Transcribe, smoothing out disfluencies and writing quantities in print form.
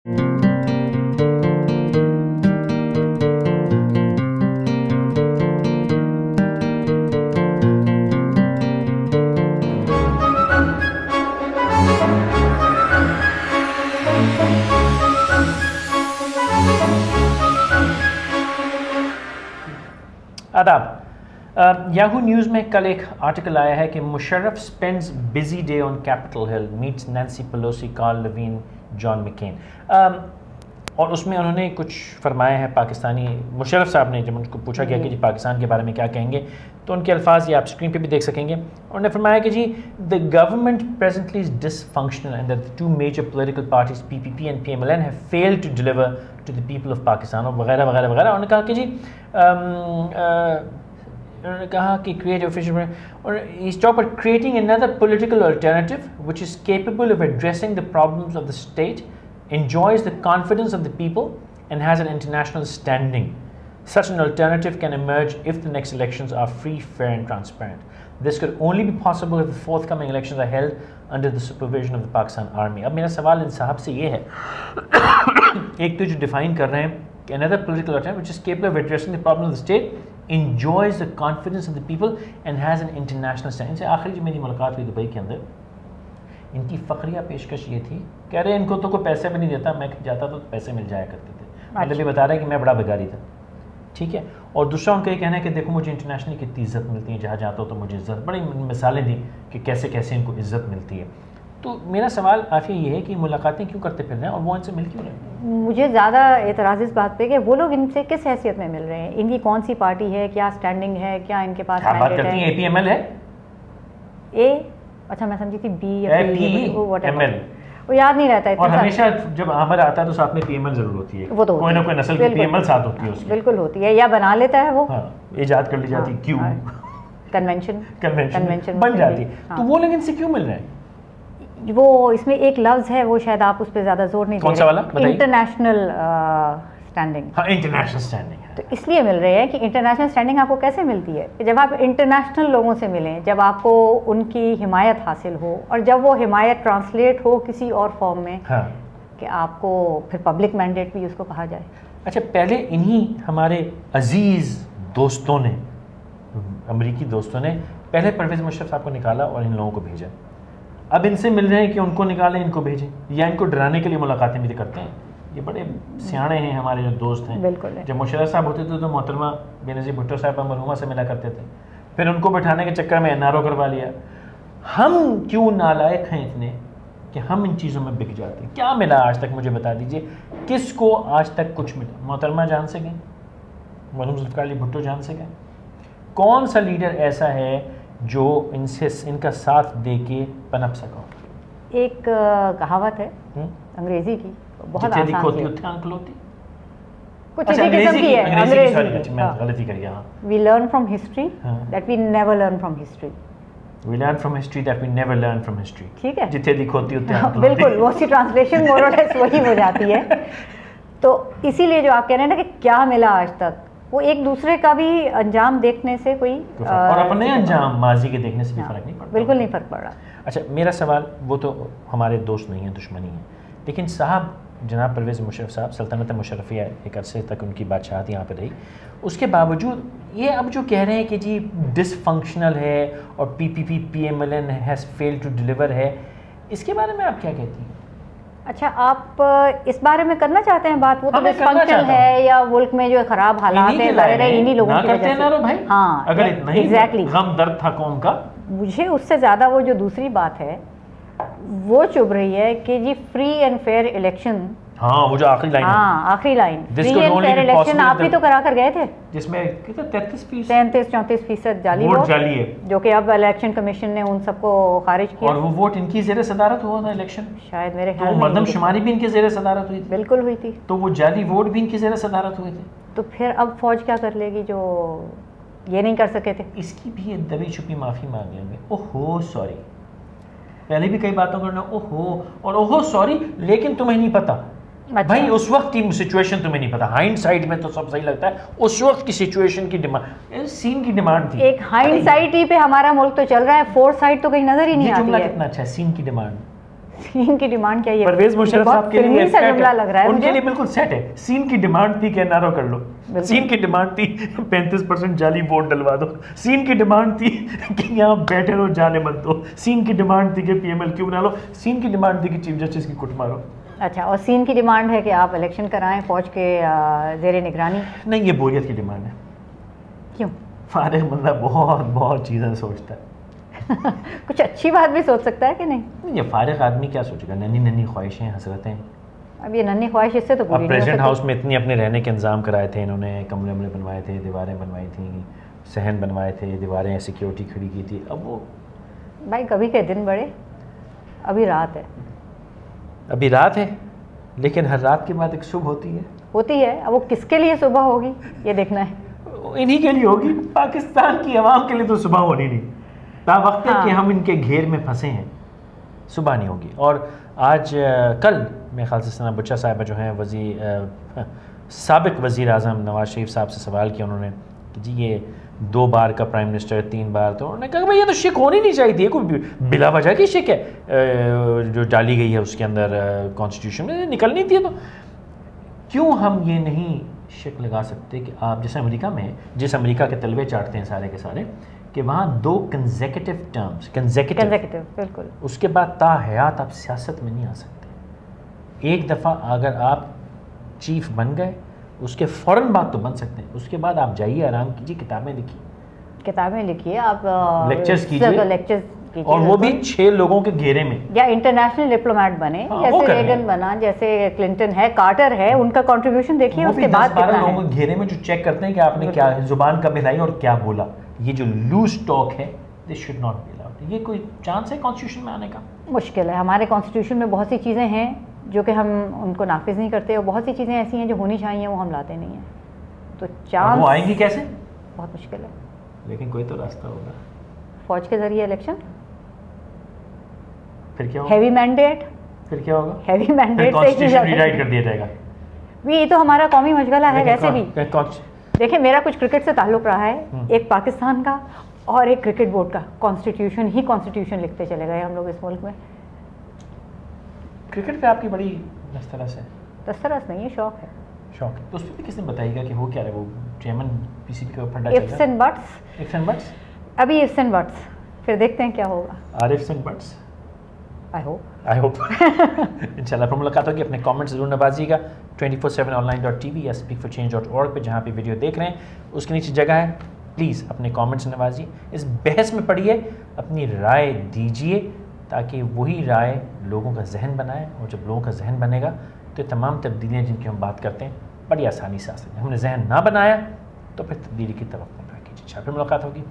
आदाब। Yahoo news में कल एक आर्टिकल आया है कि Musharraf spends busy day on Capitol Hill, meets Nancy Pelosi, Carl Levin, John McCain. और उसमें उन्होंने कुछ फरमाया है पाकिस्तानी मुशर्रफ साहब ने, जब उनको पूछा गया कि जी पाकिस्तान के बारे में क्या कहेंगे, तो उनके अल्फाज ये आप स्क्रीन पे भी देख सकेंगे। उन्होंने फरमाया कि जी the government presently is dysfunctional and the two major political parties PPP and PMLN have failed to deliver to the people of Pakistan, और वगैरह वगैरह वगैरह। उन्होंने कहा कि जी उन्होंने कहा कि क्रिएट ऑफिशियल और इस टॉप पर creating another political alternative which is capable of addressing the problems of the state, enjoys the confidence of the people and has an international standing. Such an alternative can emerge if the next elections are free, fair and transparent. This could only be possible if the forthcoming elections are held under the supervision of the Pakistan Army. अब मेरा सवाल इन साहब से ये है एक तो जो डिफाइन कर रहे हैं कि another political alternative which is capable of addressing the problem of the state, enjoys the confidence of the people and has an international standing. इनसे आखिरी जो मेरी मुलाकात हुई दुबई के अंदर, इनकी फ़खरिया पेशकश ये थी, कह रहे इनको तो कोई पैसे भी नहीं देता, मैं जाता तो पैसे मिल जाया करते थे। मतलब ये बता रहे हैं कि मैं बड़ा भिखारी था, ठीक है। और दूसरा उनका ये कहना है कि देखो मुझे इंटरनेशनली कितनी इज़्ज़त मिलती है, जहाँ जाता हूँ तो मुझे इज़्ज़त, बड़ी मिसालें दी कि कैसे कैसे इनको इज़्ज़त मिलती है। तो मेरा सवाल आफिया ये है कि मुलाकातें क्यों करते फिर रहे हैं और वो इनसे मिल क्यों रहे हैं? मुझे ज़्यादा एतराज़ इस बात पे कि वो लोग इनसे किस हैसियत में मिल रहे हैं, इनकी कौन सी पार्टी है, क्या स्टैंडिंग है, क्या इनके पास बात करती हैं APML है अच्छा मैं समझी थी B या PML, वो याद नहीं रहता है। और हमेशा जब आमर आता है तो साथ में PML जरूर होती है, वो तो कोई ना कोई नस्ल की PML साथ होती है उसकी। बिल्कुल होती है, या बना लेता है वो, इजाद कर ली जाती क्यों, कन्वेंशन बन जाती है। तो वो लोग इनसे क्यों मिल रहे हैं? वो इसमें एक लफ्ज़ है, वो शायद आप उस पर ज़्यादा जोर नहीं दे रहे, इंटरनेशनल स्टैंडिंग। हाँ, इंटरनेशनल स्टैंडिंग है। तो इसलिए मिल रहे हैं कि इंटरनेशनल स्टैंडिंग आपको कैसे मिलती है कि जब आप इंटरनेशनल लोगों से मिलें, जब आपको उनकी हिमायत हासिल हो, और जब वो हिमायत ट्रांसलेट हो किसी और फॉर्म में, हाँ, कि आपको फिर पब्लिक मैंडेट भी उसको कहा जाए। अच्छा, पहले इन्हीं हमारे अजीज़ दोस्तों ने, अमरीकी दोस्तों ने पहले परवेज़ मुशर्रफ साहब को निकाला और इन लोगों को भेजा। अब इनसे मिल रहे हैं कि उनको निकालें, इनको भेजें, या इनको डराने के लिए मुलाकातें भी करते हैं। ये बड़े सियाणे हैं हमारे जो दोस्त हैं। बिल्कुल। जब मुशर्रफ साहब होते थे तो मोहतरमा बेनज़ीर भुट्टो साहब मरहुमा से मिला करते थे, फिर उनको बैठाने के चक्कर में NRO करवा लिया। हम क्यों नालायक हैं इतने कि हम इन चीज़ों में बिक जाते हैं? क्या मिला आज तक, मुझे बता दीजिए, किसको आज तक कुछ मिला? मोहतरमा जान से गए, मरहूम जुल्फ़िकार अली भुट्टो जान से गए। कौन सा लीडर ऐसा है जो इनसे इनका साथ दे के पनप सका? एक कहावत है अंग्रेजी की, बहुत आसान है, कुछ इसी किस्म की है, अंग्रेजी। मैं गलती कर गया। We learn from history that we never learn from history. We learn from history that we never learn from history. ठीक है, जितने लिखोती उतने बिल्कुल वो सी ट्रांसलेशन मोर और लेस वही हो जाती है। तो इसीलिए जो आप कह रहे हैं ना कि क्या मिला आज तक, वो एक दूसरे का भी अंजाम देखने से कोई और अपने अंजाम माजी के देखने से भी फर्क नहीं पड़ता। बिल्कुल नहीं फर्क पड़ रहा। अच्छा, मेरा सवाल, वो तो हमारे दोस्त नहीं है, दुश्मनी है, लेकिन साहब जनाब परवेज़ मुशर्रफ साहब, सल्तनत मुशर्रफिया एक अरसे तक उनकी बादशाहत यहाँ पर रही, उसके बावजूद ये अब जो कह रहे हैं कि जी डिसफंक्शनल है और PPP PMLN has failed to deliver है, इसके बारे में आप क्या कहती हैं? अच्छा, आप इस बारे में करना चाहते हैं बात? वो तो डिसफंक्शनल है या मुल्क में जो खराब हालात है इन्हीं लोगों की वजह से। भाई हाँ, अगर इतना ही गम दर्द था कौम का, मुझे उससे ज़्यादा वो जो दूसरी बात है वो चुभ रही है कि जी फ्री एंड फेयर इलेक्शन। हाँ, वो जो आखिरी लाइन, हाँ आखिरी line, free and fair election आप भी तो करा कर गए थे, जिसमें 33-34% जाली वोट जाली है, जो कि अब इलेक्शन कमीशन ने उन सबको खारिज किया। और वो वोट इनकी ज़ेर सदारत हुआ था इलेक्शन, शायद मेरे ख्याल में मरदमशुमारी भी इनकी ज़ेर सदारत हुई थी। बिल्कुल हुई थी। तो वो जाली वोट भी इनकी ज़ेर सदारत हुए थे। तो फिर अब फौज क्या कर लेगी जो ये नहीं कर सके थे? इसकी भी दबी छुपी माफ़ी मांग लेंगे, ओहो सॉरी, पहले भी कई बातों करना ओहो और ओहो सॉरी, लेकिन तुम्हें नहीं पता। अच्छा। भाई उस वक्त की सिचुएशन तुम्हें नहीं पता, हाइंडसाइट में तो सब सही लगता है, उस वक्त की सिचुएशन की डिमांड, सीन की डिमांड थी। एक हाइंडसाइट ही पे हमारा मुल्क तो चल रहा है, फोरसाइट तो कहीं नजर ही नहीं आती है। कितना अच्छा है, सीन की डिमांड, सीन की डिमांड क्या है? परवेज मुशर्रफ साहब के लिए जुमला लग रहा है उनके लिए बिल्कुल सेट है। सीन की डिमांड थी कि एनआरओ कर लो, सीन की डिमांड थी 35% जाली वोट डलवा दो, सीन की डिमांड थी कि यहाँ बैठे रहो जाने मत दो, सीन की डिमांड थी कि पीएमएलक्यू बना लो, सीन की डिमांड थी कि चीफ जस्टिस की कुट मारो। अच्छा, और सीन की डिमांड है कि आप इलेक्शन कराएं फौज के ज़ेरे निगरानी? नहीं, ये बोरियत की डिमांड है। क्यों? फारिग बंदा बहुत चीज़ें सोचता है कुछ अच्छी बात भी सोच सकता है कि नहीं? ये फारिग आदमी क्या सोचेगा? नन्ही ख्वाहिशें, हसरतें। अब ये नन्ही ख्वाहिश इससे तो पूरी नहीं हो सकती। प्रेसिडेंट हाउस में इतनी अपने रहने के इंतजाम कराए थे इन्होंने, कमरे बनवाए थे, दीवारें बनवाई थी, सहन बनवाए थे, दीवारें सिक्योरिटी खड़ी की थी। अब वो भाई कभी के दिन बड़े, अभी रात है। अभी रात है, लेकिन हर रात के बाद एक सुबह होती है। अब वो किसके लिए सुबह होगी ये देखना है। इन्हीं के लिए होगी, पाकिस्तान की आवाम के लिए तो सुबह होनी नहीं। तावक्त है कि हम इनके घेर में फंसे हैं, सुबह नहीं होगी। और आज कल मेरे ख्याल से सना बुच्चा साहिबा जो हैं साबिक वज़ीर आज़म नवाज शरीफ साहब से सवाल किया उन्होंने कि जी ये 2 बार का प्राइम मिनिस्टर, 3 बार, तो उन्होंने कहा भाई ये तो शिक होनी नहीं चाहिए थी, कोई बिला वजह की शिक है जो डाली गई है उसके अंदर कॉन्स्टिट्यूशन में, निकलनी थी। तो क्यों हम ये नहीं शिक लगा सकते कि आप जैसे अमेरिका में, जिस अमेरिका के तलवे चाटते हैं सारे के सारे, कि वहाँ 2 कंसेक्यूटिव टर्म्स, कंसेक्यूटिव बिल्कुल, उसके बाद ताहयात आप सियासत में नहीं आ सकते। एक दफ़ा अगर आप चीफ बन गए, उसके फ़ौरन बाद तो बन सकते हैं, उसके बाद आप जाइए, आराम कीजिए, किताबें लिखिए, आप लेक्चर्स कीजिए, और वो भी 6 लोगों के घेरे में, या इंटरनेशनल डिप्लोमेट बने, जैसे रेगन बना, जैसे क्लिंटन है, कार्टर है, उनका कंट्रीब्यूशन देखिए, उसके बाद 12 लोगों के घेरे में जो चेक करते हैं कि आपने क्या जुबान कब हिलाई और क्या बोला। ये जो लूज टॉक है, this should not be allowed. ये कोई चांस है कॉन्स्टिट्यूशन में आने का? मुश्किल है। हमारे कॉन्स्टिट्यूशन में बहुत सी चीज़ें हैं जो कि हम उनको नाफिज नहीं करते, और बहुत सी चीज़ें ऐसी हैं जो होनी चाहिए वो हम लाते नहीं हैं। तो चांस वो आएंगी कैसे? बहुत मुश्किल है, लेकिन कोई तो रास्ता होगा। फौज के जरिए इलेक्शन, फिर क्या होगा? हैवी मैंडेट, फिर क्या होगा? हैवी मैंडेट कॉन्स्टिट्यूशन रीराइट कर दिया जाएगा। ये तो हमारा कौमी मशगला है। वैसे भी देखिए, मेरा कुछ क्रिकेट से ताल्लुक़ रहा है, एक पाकिस्तान का और एक क्रिकेट बोर्ड का। कॉन्स्टिट्यूशन लिखते चले गए हम लोग इस मुल्क में। क्रिकेट पे आपकी बड़ी दस्तरस नहीं है, शौक है। तो उस पर भी किसने बताएगा कि वो क्या है? वो चेयरमैन पीसीबी का फंडा इफ्स एंड बट्स, अभी इफ्स एंड बट्स, फिर देखते हैं क्या होगा। आरिफ्स एंड बट्स, आई होप इंशाल्लाह फिर मुलाकात होगी। अपने कमेंट्स ज़रूर नवाजिएगा 24/7online.tv या speakforchange.org पे जहाँ पे वीडियो देख रहे हैं उसके नीचे जगह है, प्लीज़ अपने कमेंट्स नवाजिए, इस बहस में पढ़िए, अपनी राय दीजिए, ताकि वही राय लोगों का जहन बनाए, और जब लोगों का जहन बनेगा तो तमाम तब्दीलियाँ जिनकी हम बात करते हैं बड़ी आसानी से आ सकती हैं। हमने जहन ना बनाया तो फिर तब्दीली की तवक्कुह ना कीजिए। फिर मुलाकात होगी।